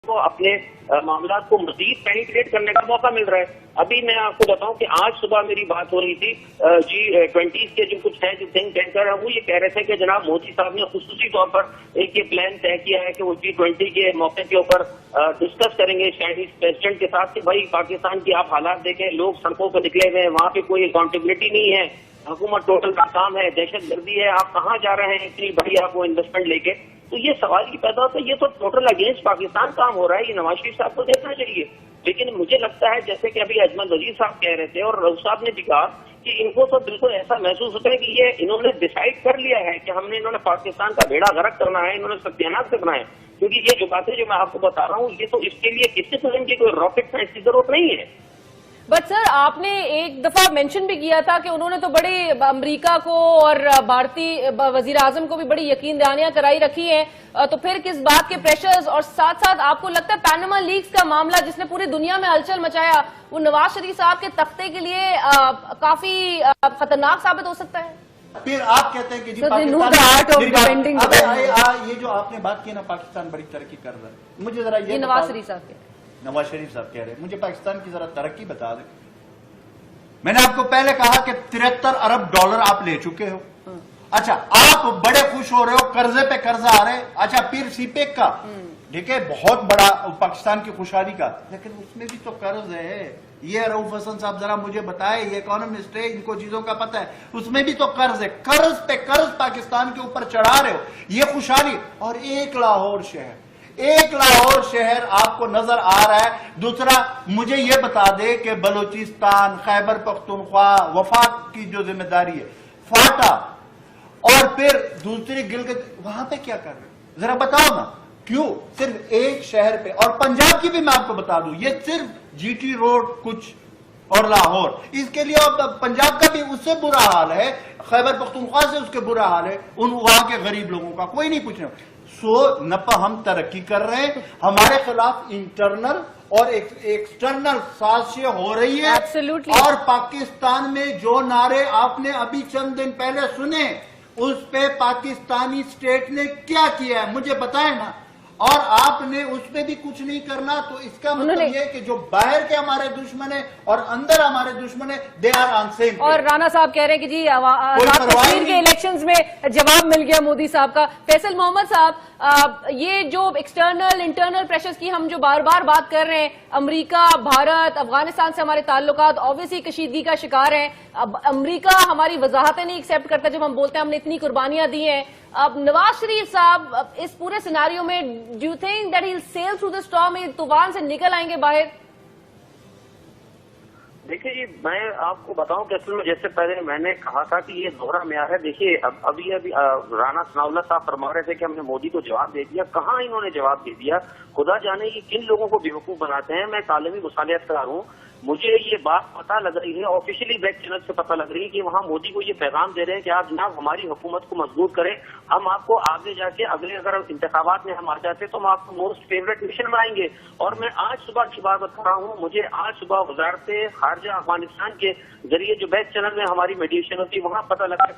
کو اپنے معاملات کو مزید پینیٹریٹ کرنے کا موقع مل رہا ہے. ابھی میں آپ کو بتاؤں کہ آج صبح میری بات ہو رہی تھی G20 کے جو کچھ ہیں جو تھنک ٹینکر ہیں وہ یہ کہہ رہے تھے کہ جناب مودی صاحب نے خصوصی طور پر ایک یہ پلان طے کیا ہے کہ وہ G20 کے موقع کے اوپر ڈسکس کریں گے چائنیز پریزیڈنٹ کے ساتھ کہ بھائی پاکستان کی آپ حالات دیکھیں, لوگ سڑکوں پر نکلے ہوئے ہیں, وہاں پہ کوئی اکاؤنٹیبلٹی نہیں ہے, حکومت ٹوٹل ناکام ہے, دہشت گردی ہے, آپ کہاں جا رہے ہیں اتنی بڑی آپ کو انویسٹمنٹ لے کے. تو یہ سوال ہی پیدا ہوتا ہے یہ تو ٹوٹل اگینسٹ پاکستان کام ہو رہا ہے, یہ نواز شریف صاحب کو دیکھنا چاہیے. لیکن مجھے لگتا ہے جیسے کہ ابھی اجمل وزیر صاحب کہہ رہے تھے اور رؤف صاحب نے بھی کہا کہ ان کو تو بالکل ایسا محسوس ہوتا ہے کہ یہ انہوں نے ڈیسائیڈ کر لیا ہے کہ ہم نے انہوں نے پاکستان کا بیڑا غرق کرنا ہے, انہوں نے ستیاناش کرنا ہے. کیونکہ یہ جو باتیں جو میں آپ کو بتا رہا ہوں یہ تو اس کے لیے کسی قسم کی کوئی راکٹ سائنس کی ضرورت نہیں ہے. بٹ سر آپ نے ایک دفعہ مینشن بھی کیا تھا کہ انہوں نے تو بڑے امریکہ کو اور بھارتی وزیر اعظم کو بھی بڑی یقین دہانیاں کرائی رکھی ہیں, تو پھر کس بات کے پریشرز, اور ساتھ ساتھ آپ کو لگتا ہے پیناما لیکس کا معاملہ جس نے پوری دنیا میں ہلچل مچایا وہ نواز شریف صاحب کے تختے کے لیے کافی خطرناک ثابت ہو سکتا ہے؟ پھر آپ کہتے ہیں کہ یہ جو آپ نے بات کی نا پاکستان بڑی ترقی کر رہا ہے, مجھے ذرا یہ نواز شریف صاحب کے نواز شریف صاحب کہہ رہے ہیں مجھے پاکستان کی ذرا ترقی بتا دیں. میں نے آپ کو پہلے کہا کہ 73 ارب ڈالر آپ لے چکے ہو. اچھا آپ بڑے خوش ہو رہے ہو, قرضے پہ قرضہ آ رہے. اچھا پھر سی پیک کا ٹھیک ہے بہت بڑا پاکستان کی خوشحالی کا, لیکن اس میں بھی تو قرض ہے. یہ رؤف حسن صاحب ذرا مجھے بتائے, یہ اکانومسٹ ہے, ان کو چیزوں کا پتہ ہے, اس میں بھی تو قرض ہے. قرض پہ قرض پاکستان کے اوپر چڑھا رہے ہو, یہ خوشحالی. اور ایک لاہور شہر آپ کو نظر آ رہا ہے. دوسرا مجھے یہ بتا دے کہ بلوچستان, خیبر پختونخوا, وفاق کی جو ذمہ داری ہے, فاٹا اور پھر دوسری گلگت, وہاں پہ کیا کر رہے ہیں ذرا بتاؤ نا. کیوں صرف ایک شہر پہ؟ اور پنجاب کی بھی میں آپ کو بتا دوں, یہ صرف جی ٹی روڈ کچھ اور لاہور, اس کے لیے پنجاب کا بھی اس سے برا حال ہے, خیبر پختونخوا سے اس کے برا حال ہے, وہاں کے غریب لوگوں کا کوئی نہیں پوچھ رہا. نپا ہم ترقی کر رہے ہیں, ہمارے خلاف انٹرنل اور ایکسٹرنل سازشیں ہو رہی ہے. اور پاکستان میں جو نعرے آپ نے ابھی چند دن پہلے سنے اس پہ پاکستانی اسٹیٹ نے کیا کیا ہے مجھے بتائیں نا. اور آپ نے اس پہ بھی کچھ نہیں کرنا, تو اس کا مطلب یہ کہ جو باہر کے ہمارے دشمن ہیں اور اندر ہمارے دشمن ہیں دے آر آن سیم. اور رانا صاحب کہہ رہے ہیں کہ جی کشمیر کے الیکشنز میں جواب مل گیا مودی صاحب کا. فیصل محمد صاحب, یہ جو ایکسٹرنل انٹرنل پریشرز کی ہم جو بار بار بات کر رہے ہیں, امریکہ, بھارت, افغانستان سے ہمارے تعلقات اوبویسلی کشیدگی کا شکار ہیں. اب امریکہ ہماری وضاحتیں نہیں ایکسیپٹ کرتا جب ہم بولتے ہیں ہم نے اتنی قربانیاں دی ہیں. اب نواز شریف صاحب اس پورے سیناریو میں do you think that he will sell through the storm, طوفان سے نکل آئیں گے باہر؟ دیکھیے جی میں آپ کو بتاؤں کہ اصل میں جیسے پہلے میں نے کہا تھا کہ یہ دوہرا معیار ہے. دیکھیے ابھی رانا ثناء اللہ صاحب فرما رہے تھے کہ ہم نے مودی کو جواب دے دیا. کہاں انہوں نے جواب دے دیا؟ خدا جانے یہ کن لوگوں کو بیوقوف بناتے ہیں. میں عالمی مصالحت کار ہوں, مجھے یہ بات پتہ لگ رہی ہے, آفیشلی بیک چینل سے پتہ لگ رہی ہے کہ وہاں مودی کو یہ پیغام دے رہے ہیں کہ آپ جناب ہماری حکومت کو مضبوط کریں, ہم آپ کو آگے جا کے اگلے اگر انتخابات میں ہم آ جاتے تو ہم آپ کو موسٹ فیوریٹ مشن بنائیں گے. اور میں آج صبح کی بات بتا رہا ہوں, مجھے آج صبح وزارت خارجہ افغانستان کے ذریعے جو بیک چینل میں ہماری میڈیشن ہوتی ہے وہاں پتہ لگا